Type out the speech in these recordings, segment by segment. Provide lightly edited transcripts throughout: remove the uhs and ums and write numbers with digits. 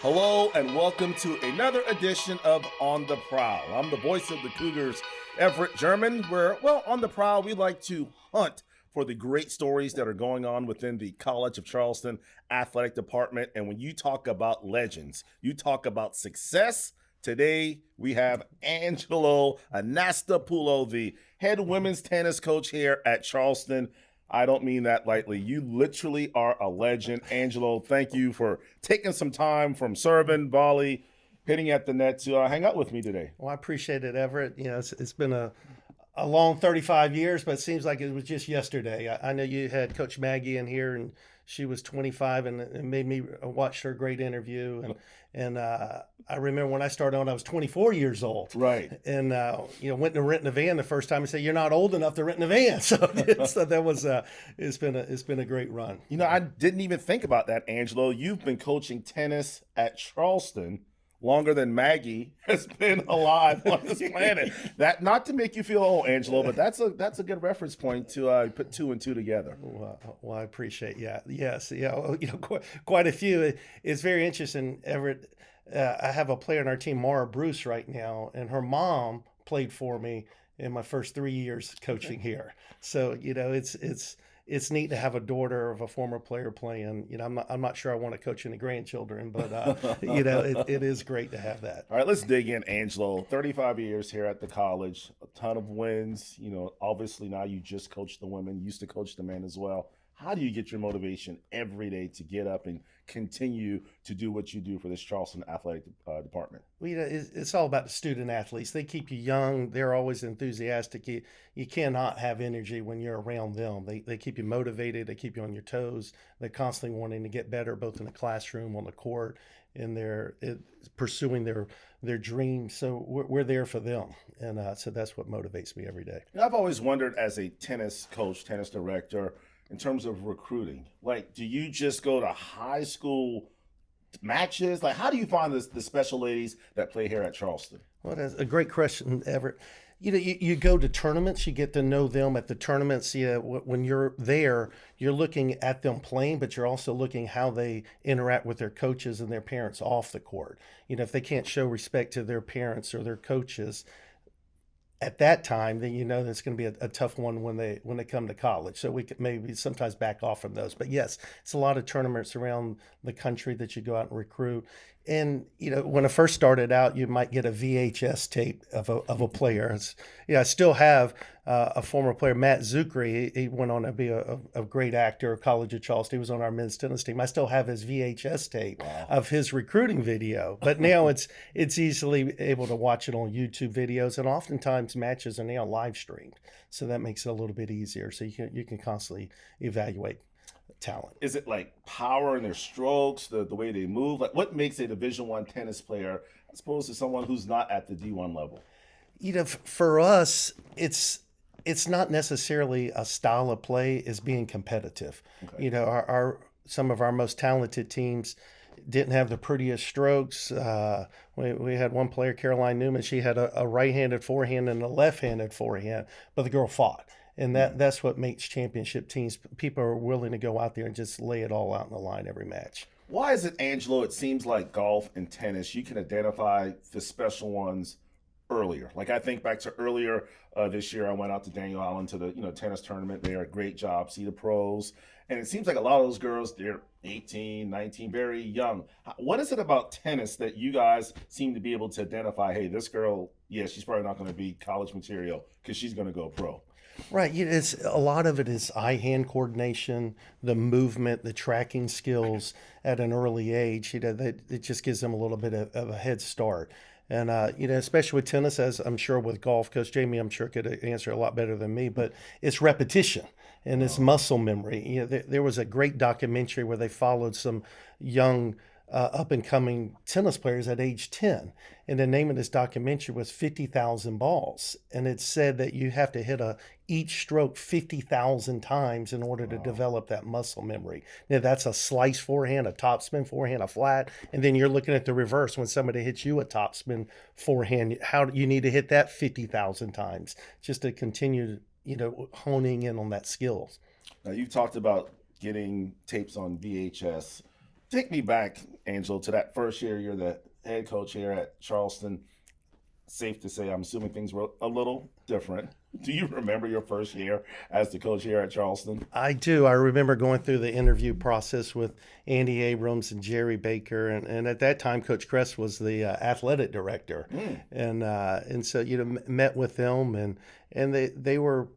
Hello and welcome to another edition of On the Prowl. I'm the voice of the Cougars, Everett German, where, on the Prowl, we like to hunt for the great stories that are going on within the College of Charleston Athletic Department. And when you talk about legends, you talk about success. Today, we have Angelo Anastopoulo, the head women's tennis coach here at Charleston. I don't mean that lightly. You literally are a legend. Angelo, thank you for taking some time from serving, volley, hitting at the net to hang out with me today. Well, I appreciate it, Everett. It's been a long 35 years, but it seems like it was just yesterday. I know you had Coach Maggie in here, and she was 25, and it made me watch her great interview. And I remember when I started on, I was 24 years old. Right. And, went to renting a van the first time and said, "You're not old enough to rent a van." So that was, it's been a great run. I didn't even think about that, Angelo. You've been coaching tennis at Charleston longer than Maggie has been alive on this planet. That, not to make you feel old, Angelo, but that's a good reference point to put two and two together. Well, I appreciate. Yes, quite a few. It's very interesting, Everett. I have a player on our team, Mara Bruce, right now, and her mom played for me in my first 3 years coaching here. So it's neat to have a daughter of a former player playing. I'm not sure I want to coach any grandchildren, but it is great to have that. All right, let's dig in, Angelo. 35 years here at the college, a ton of wins. Obviously now you just coach the women, used to coach the men as well. How do you get your motivation every day to get up and continue to do what you do for this Charleston Athletic Department? Well, it's all about the student athletes. They keep you young. They're always enthusiastic. You cannot have energy when you're around them. They keep you motivated. They keep you on your toes. They're constantly wanting to get better, both in the classroom, on the court, and they're pursuing their dreams. So we're there for them. And so that's what motivates me every day. I've always wondered, as a tennis coach, tennis director, in terms of recruiting, like, do you just go to high school matches? Like, how do you find the special ladies that play here at Charleston? Well, that's a great question, Everett. You go to tournaments, you get to know them at the tournaments. When you're there, you're looking at them playing, but you're also looking how they interact with their coaches and their parents off the court. If they can't show respect to their parents or their coaches at that time, then that's going to be a tough one when they come to college. So we could maybe sometimes back off from those. But yes, it's a lot of tournaments around the country that you go out and recruit. And when I first started out, you might get a VHS tape of a player. I still have a former player, Matt Zuckery. He went on to be a great actor at College of Charleston. He was on our men's tennis team. I still have his VHS tape of his recruiting video. But now it's easily able to watch it on YouTube videos, and oftentimes matches are now live streamed, so that makes it a little bit easier. So you can constantly evaluate talent. Is it like power in their strokes, the way they move? Like, what makes a Division I tennis player as opposed to someone who's not at the D1 level? For us, it's not necessarily a style of play, is being competitive. Okay. Our some of our most talented teams didn't have the prettiest strokes. We had one player, Caroline Newman. She had a right-handed forehand and a left-handed forehand, but the girl fought. And that's what makes championship teams. People are willing to go out there and just lay it all out in the line every match. Why is it, Angelo, it seems like golf and tennis, you can identify the special ones earlier? Like, I think back to earlier this year, I went out to Daniel Island to the tennis tournament there. Great job, see the pros. And it seems like a lot of those girls, they're 18, 19, very young. What is it about tennis that you guys seem to be able to identify, hey, this girl, she's probably not going to be college material because she's going to go pro? Right. It's a lot of it is eye-hand coordination, the movement, the tracking skills at an early age. It just gives them a little bit of a head start. And, especially with tennis, as I'm sure with golf, Coach Jamie, I'm sure could answer a lot better than me, but it's repetition and it's muscle memory. There was a great documentary where they followed some young up-and-coming tennis players at age 10. And the name of this documentary was 50,000 balls. And it said that you have to hit each stroke 50,000 times in order to develop that muscle memory. Now, that's a slice forehand, a topspin forehand, a flat. And then you're looking at the reverse when somebody hits you a topspin forehand. How you need to hit that 50,000 times just to continue, honing in on that skills. Now, you talked about getting tapes on VHS. Take me back, Angelo, to that first year. You're the head coach here at Charleston. Safe to say, I'm assuming things were a little different. Do you remember your first year as the coach here at Charleston? I do. I remember going through the interview process with Andy Abrams and Jerry Baker, and at that time, Coach Kress was the athletic director, and so met with them, and they were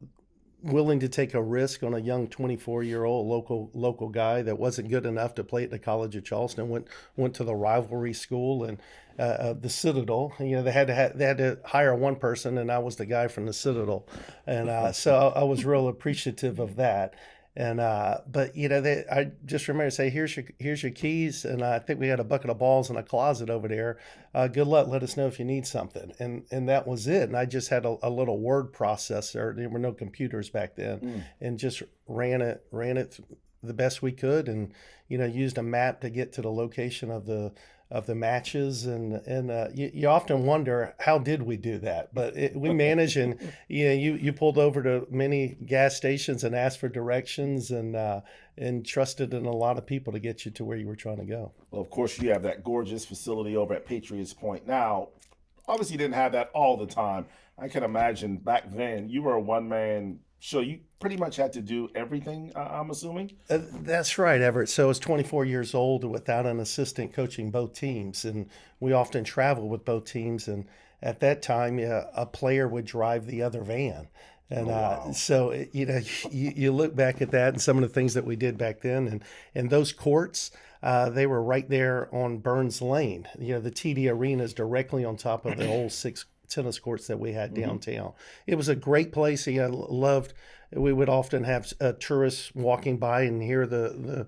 willing to take a risk on a young 24-year-old local guy that wasn't good enough to play at the College of Charleston. Went to the rivalry school and the Citadel. They had to hire one person, and I was the guy from the Citadel, and so I was real appreciative of that. And but I just remember to say, here's your keys, and I think we had a bucket of balls in a closet over there. Good luck. Let us know if you need something, and that was it. And I just had a little word processor. There were no computers back then, and just ran it the best we could, and used a map to get to the location of the matches, and you often wonder, how did we do that? But we managed, and you pulled over to many gas stations and asked for directions, and trusted in a lot of people to get you to where you were trying to go. Well, of course, you have that gorgeous facility over at Patriots Point. Now, obviously, you didn't have that all the time. I can imagine back then you were a one-man show. You pretty much had to do everything, I'm assuming? That's right, Everett. So I was 24 years old without an assistant coaching both teams, and we often traveled with both teams. And at that time, a player would drive the other van. And wow. So, you look back at that and some of the things that we did back then, and those courts, they were right there on Burns Lane. The TD Arena is directly on top of the old 6 tennis courts that we had downtown. It was a great place. I loved. We would often have tourists walking by and hear the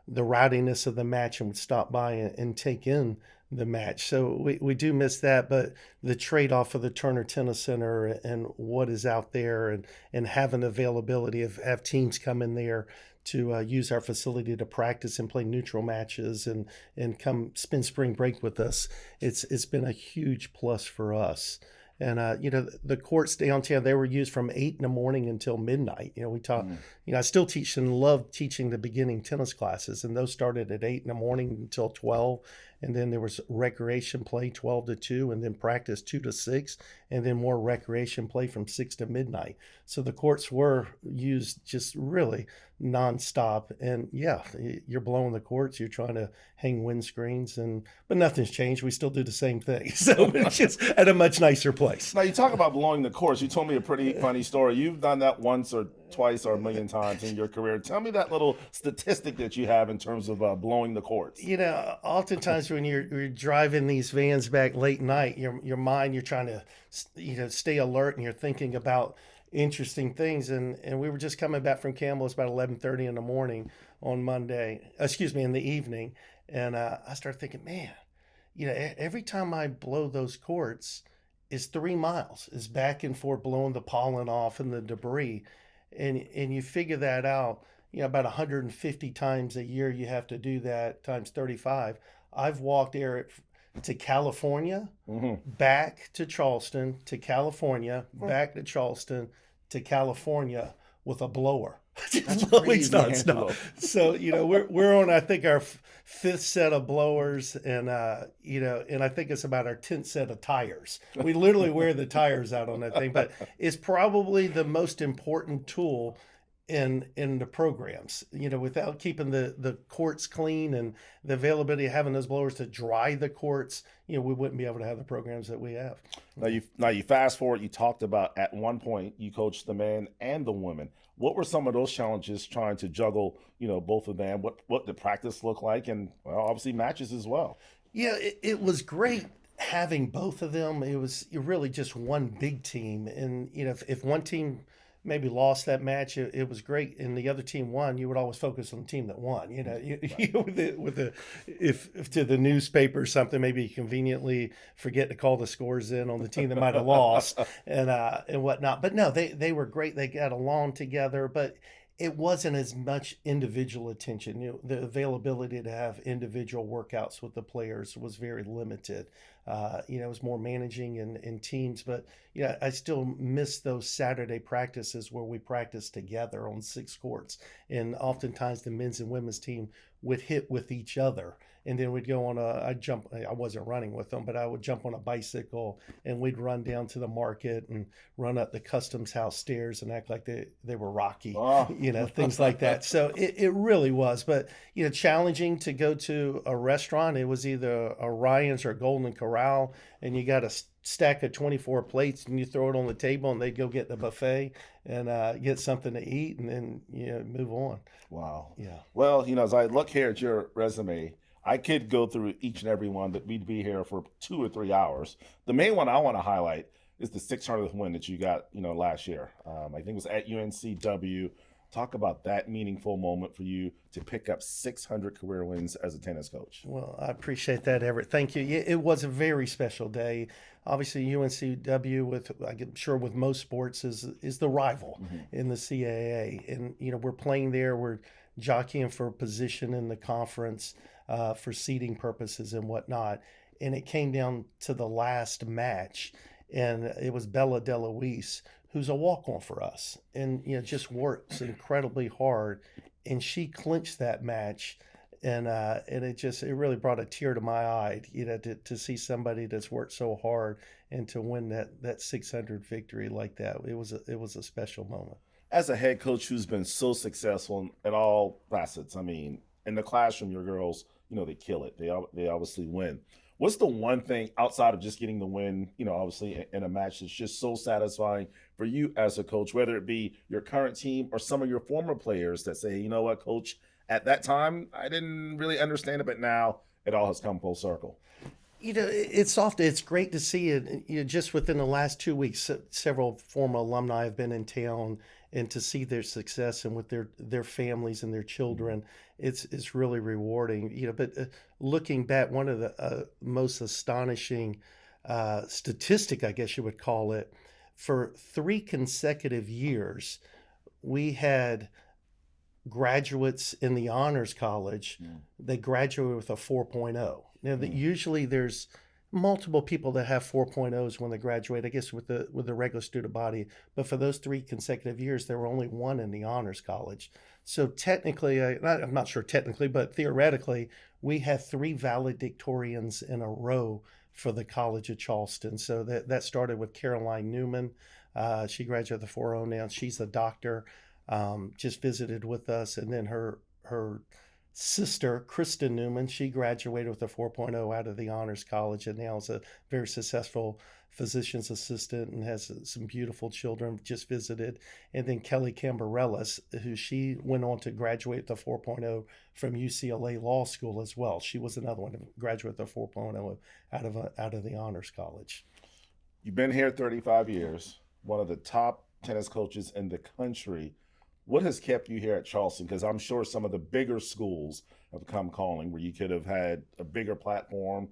rowdiness of the match, and would stop by and take in the match. So we do miss that, but the trade-off of the Turner Tennis Center and what is out there, and having availability of have teams come in there to use our facility to practice and play neutral matches, and come spend spring break with us. It's been a huge plus for us. And the courts downtown, they were used from 8 in the morning until midnight. We taught. I still teach and love teaching the beginning tennis classes, and those started at 8 in the morning until 12. And then there was recreation play 12 to 2, and then practice 2 to 6, and then more recreation play from 6 to midnight. So the courts were used just really nonstop. And yeah, you're blowing the courts, you're trying to hang windscreens, but nothing's changed. We still do the same thing. So it's just at a much nicer place. Now, you talk about blowing the courts. You told me a pretty funny story. You've done that once or twice or a million times in your career. Tell me that little statistic that you have in terms of blowing the courts. Oftentimes when you're driving these vans back late night, your mind, you're trying to stay alert, and you're thinking about interesting things. And we were just coming back from Campbell. It's about 11:30 in the morning on Monday. In the evening, and I started thinking, man, every time I blow those courts, is 3 miles, is back and forth blowing the pollen off and the debris. And you figure that out, about 150 times a year you have to do that, times 35. I've walked there to California, back to Charleston, to California, back to Charleston, to California with a blower. That's crazy, Angelo. So we're on, I think, our 5th set of blowers, and and I think it's about our 10th set of tires. We literally wear the tires out on that thing, but it's probably the most important tool in the programs. Without keeping the courts clean and the availability of having those blowers to dry the courts, we wouldn't be able to have the programs that we have. Now you fast forward. You talked about at one point you coached the men and the women. What were some of those challenges trying to juggle, both of them? What did practice look like, and obviously matches as well? Yeah, it was great having both of them. It was really just one big team, and if one team maybe lost that match, it was great, and the other team won, you would always focus on the team that won. If to the newspaper or something, maybe you conveniently forget to call the scores in on the team that might have lost and whatnot. But no, they were great. They got along together, but it wasn't as much individual attention. The availability to have individual workouts with the players was very limited. It was more managing in teams, but I still miss those Saturday practices where we practiced together on 6 courts. And oftentimes the men's and women's team would hit with each other. And then we'd go on I wasn't running with them, but I would jump on a bicycle and we'd run down to the market and run up the customs house stairs and act like they were Rocky, Oh. things like that. So it really was, but, challenging to go to a restaurant. It was either a Ryan's or Golden Corral, and you got a stack of 24 plates and you throw it on the table and they'd go get the buffet and get something to eat and then, move on. Wow. Yeah. Well, as I look here at your resume, I could go through each and every one, but we'd be here for 2 or 3 hours. The main one I want to highlight is the 600th win that you got, last year. I think it was at UNCW. Talk about that meaningful moment for you to pick up 600 career wins as a tennis coach. Well, I appreciate that, Everett. Thank you. It was a very special day. Obviously, UNCW, I'm sure with most sports, is the rival in the CAA. And, we're playing there. We're jockeying for position in the conference for seeding purposes and whatnot. And it came down to the last match. And it was Bella DeLuise, who's a walk-on for us, and just works incredibly hard, and she clinched that match, and it really brought a tear to my eye, to see somebody that's worked so hard and to win that 600 victory like that. It was a special moment. As a head coach who's been so successful in all facets, I mean, in the classroom, your girls, they kill it. They obviously win. What's the one thing outside of just getting the win, obviously in a match that's just so satisfying for you as a coach, whether it be your current team or some of your former players that say, you know what, coach, at that time, I didn't really understand it, but now it all has come full circle. It's great to see it, just within the last 2 weeks, several former alumni have been in town, and to see their success and with their families and their children, it's really rewarding. But looking back, one of the most astonishing statistic, I guess you would call it, for 3 consecutive years, we had graduates in the honors college. They graduated with a 4.0. Now, usually there's multiple people that have 4.0s when they graduate, I guess, with the regular student body. But for those 3 consecutive years, there were only 1 in the honors college. So technically, I'm not sure technically, but theoretically, we have 3 valedictorians in a row for the College of Charleston. So that started with Caroline Newman. She graduated with a 4.0 now. She's a doctor, just visited with us. And then her sister, Kristen Newman, she graduated with a 4.0 out of the Honors College and now is a very successful physician's assistant and has some beautiful children, just visited. And then Kelly Cambarellas, who she went on to graduate with a 4.0 from UCLA Law School as well. She was another one to graduate with a 4.0 out of the Honors College. You've been here 35 years, one of the top tennis coaches in the country. What has kept you here at Charleston? Because I'm sure some of the bigger schools have come calling where you could have had a bigger platform,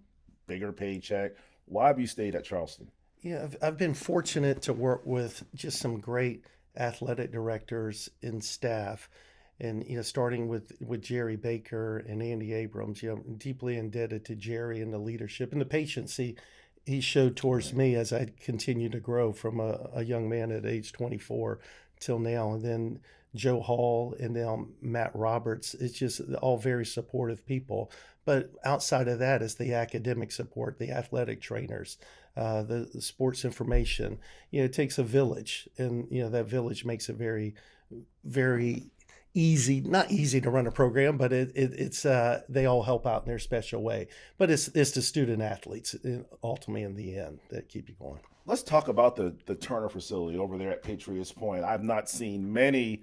bigger paycheck. Why have you stayed at Charleston? Yeah, I've been fortunate to work with just some great athletic directors and staff. And, starting with Jerry Baker and Andy Abrams, I'm deeply indebted to Jerry and the leadership and the patience he showed towards me as I continued to grow from a young man at age 24 till now. And then Joe Hall and now Matt Roberts. It's just all very supportive people. But outside of that is the academic support, the athletic trainers, the sports information. It takes a village, and that village makes it very, very easy. Not easy to run a program, but it's they all help out in their special way. But it's the student athletes ultimately in the end that keep you going. Let's talk about the Turner facility over there at Patriots Point. I've not seen many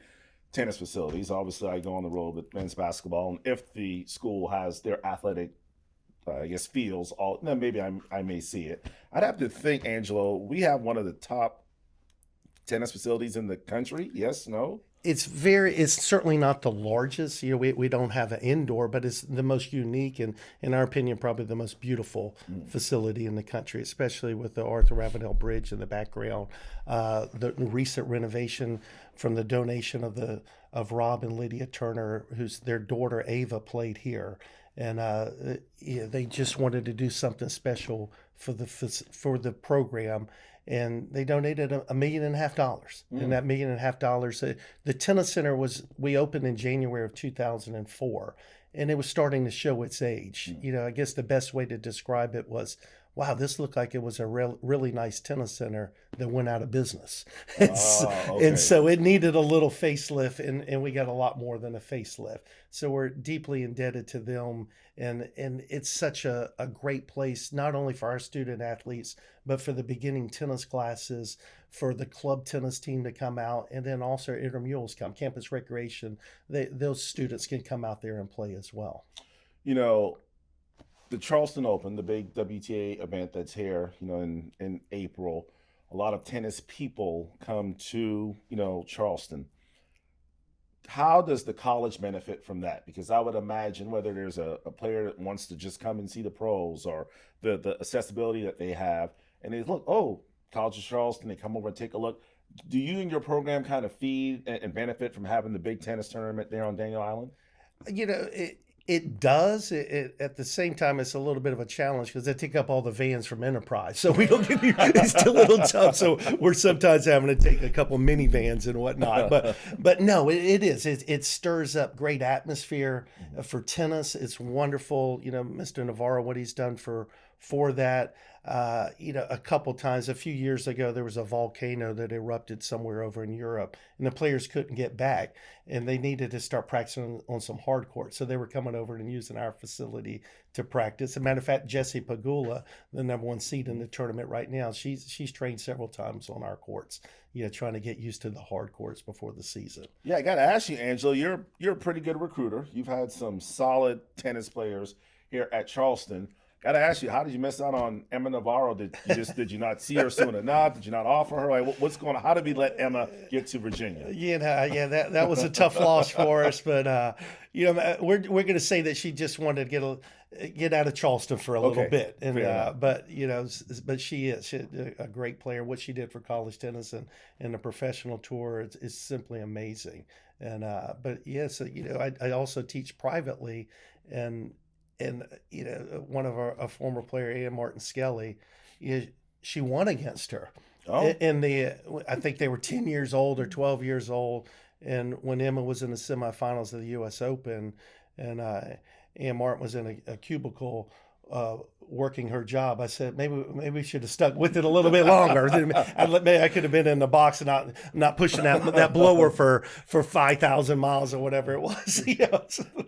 tennis facilities. Obviously, I go on the road with men's basketball, and if the school has their athletic, fields, then maybe I may see it. I'd have to think, Angelo, we have one of the top tennis facilities in the country. Yes, no? It's certainly not the largest. We don't have an indoor, but it's the most unique and, in our opinion, probably the most beautiful facility in the country, especially with the Arthur Ravenel Bridge in the background. The recent renovation from the donation of Rob and Lydia Turner, whose their daughter Ava played here, and they just wanted to do something special for the program. And they donated $1.5 million. And that $1.5 million, the tennis center we opened in January of 2004. and it was starting to show its age. I guess the best way to describe it was, wow, this looked like it was a really nice tennis center that went out of business. Okay. And so it needed a little facelift, and we got a lot more than a facelift. So we're deeply indebted to them. And it's such a great place, not only for our student athletes, but for the beginning tennis classes, for the club tennis team to come out, and then also intramurals campus recreation. Those students can come out there and play as well. The Charleston Open, the big WTA event that's here, in April, a lot of tennis people come to, Charleston. How does the college benefit from that? Because I would imagine whether there's a player that wants to just come and see the pros, or the accessibility that they have, and they look, oh, College of Charleston, they come over and take a look. Do you and your program kind of feed and benefit from having the big tennis tournament there on Daniel Island? It does. At the same time, it's a little bit of a challenge because they take up all the vans from Enterprise. So we don't get it's still a little tough. So we're sometimes having to take a couple minivans and whatnot. But no, it is. It stirs up great atmosphere for tennis. It's wonderful. Mr. Navarro, what he's done for that. A couple times, a few years ago, there was a volcano that erupted somewhere over in Europe, and the players couldn't get back, and they needed to start practicing on some hard courts. So they were coming over and using our facility to practice. As a matter of fact, Jessie Pagula, the #1 seed in the tournament right now, she's trained several times on our courts, trying to get used to the hard courts before the season. Yeah, I got to ask you, Angelo, you're a pretty good recruiter. You've had some solid tennis players here at Charleston. Got to ask you, how did you miss out on Emma Navarro? Did you not see her soon enough? Did you not offer her? Like, what's going on? How did we let Emma get to Virginia? That was a tough loss for us, but we're going to say that she just wanted to get out of Charleston for a little bit, and but she is a great player. What she did for college tennis and the professional tour is simply amazing. And but yes, I also teach privately, and one of a former player, Ann Martin Skelly, she won against her. Oh. I think they were 10 years old or 12 years old. And when Emma was in the semifinals of the U.S. Open, and Ann Martin was in a cubicle working her job, I said maybe we should have stuck with it a little bit longer. Maybe I could have been in the box and not pushing that blower for 5,000 miles or whatever it was.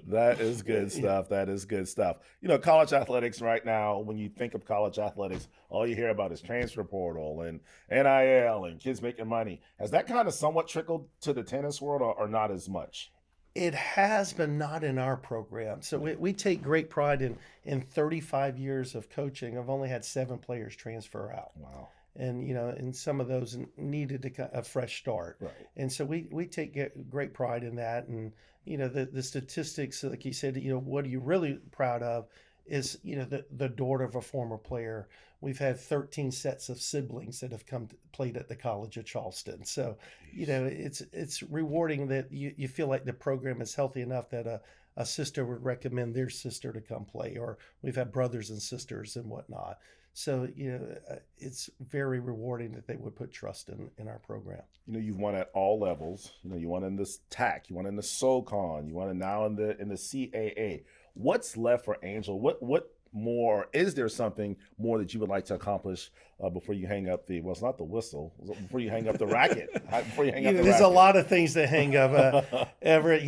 That is good stuff. That is good stuff. College athletics right now, when you think of college athletics, all you hear about is transfer portal and NIL and kids making money. Has that kind of somewhat trickled to the tennis world, or not as much? It has, but not in our program. So we take great pride in 35 years of coaching. I've only had 7 players transfer out. Wow. And, and some of those needed a fresh start. Right. And so we take great pride in that. And, the statistics, like you said, what are you really proud of is, the daughter of a former player. We've had 13 sets of siblings that have played at the College of Charleston. So, it's rewarding that you feel like the program is healthy enough that a sister would recommend their sister to come play, or we've had brothers and sisters and whatnot. So, it's very rewarding that they would put trust in our program. You've won at all levels. You won in the TAC, you won in the SoCon, you won now in the CAA. What's left for Angel? What more? Is there something more that you would like to accomplish before you hang up it's not the whistle, before you hang up the racket? There's a lot of things to hang up. Everett,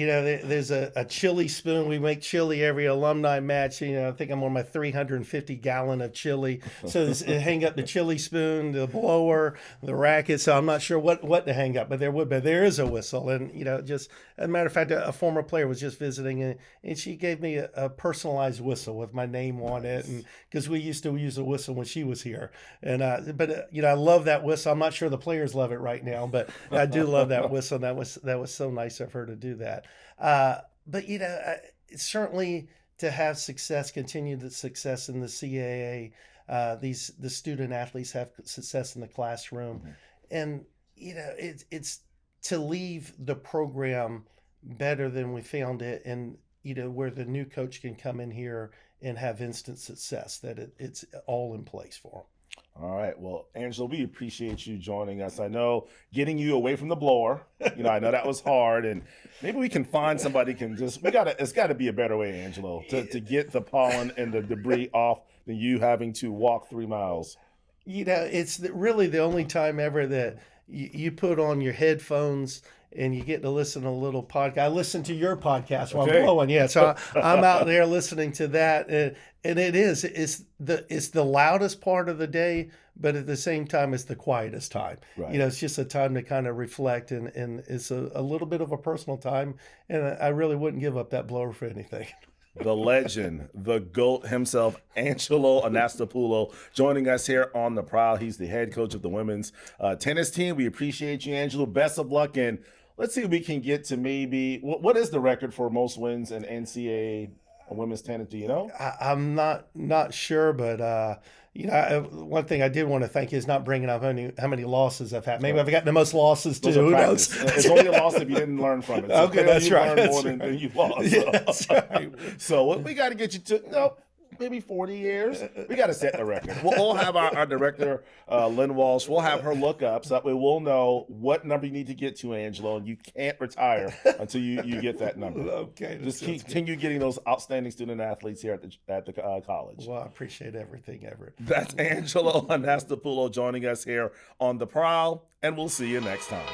there's a chili spoon. We make chili every alumni match. I think I'm on my 350 gallon of chili. So hang up the chili spoon, the blower, the racket. So I'm not sure what to hang up, but there is a whistle. And, just as a matter of fact, a former player was just visiting, and she gave me a personalized whistle with my name on it. And because we used to use a whistle when she was here. And I love that whistle. I'm not sure the players love it right now, but I do love that whistle. That was so nice of her to do that. But certainly to have continued success in the CAA, the student athletes have success in the classroom, and it's to leave the program better than we found it, and where the new coach can come in here and have instant success, that it's all in place for them. All right. Well, Angelo, we appreciate you joining us. I know getting you away from the blower, I know that was hard, and maybe we can find somebody can just, it's gotta be a better way, Angelo, to get the pollen and the debris off than you having to walk 3 miles. It's really the only time ever that you put on your headphones and you get to listen to a little podcast. I listen to your podcast while Okay. I'm blowing. Yeah, so I'm out there listening to that, and it's the loudest part of the day, but at the same time, it's the quietest time. Right. It's just a time to kind of reflect, and it's a little bit of a personal time, and I really wouldn't give up that blower for anything. The legend, the GOAT himself, Angelo Anastopoulo, joining us here on the Prowl. He's the head coach of the women's tennis team. We appreciate you, Angelo. Best of luck, and let's see if we can get to maybe what is the record for most wins in NCAA women's tennis? Do you know? I'm not sure, but one thing I did want to thank you is not bringing up how many losses I've had. Maybe I've gotten the most losses too. Those are Who practice. knows? It's only a loss if you didn't learn from it. So Okay, that's you right. learned more than you lost. So, Yeah, that's right. so we got to get you to maybe 40 years. We got to set the record. We'll have our director, Lynn Walsh, we'll have her look up so that way we'll know what number you need to get to, Angelo, and you can't retire until you get that number. Okay, Just continue getting those outstanding student athletes here at the college. Well, I appreciate everything, Everett. That's Angelo Anastopoulo joining us here on The Prowl, and we'll see you next time.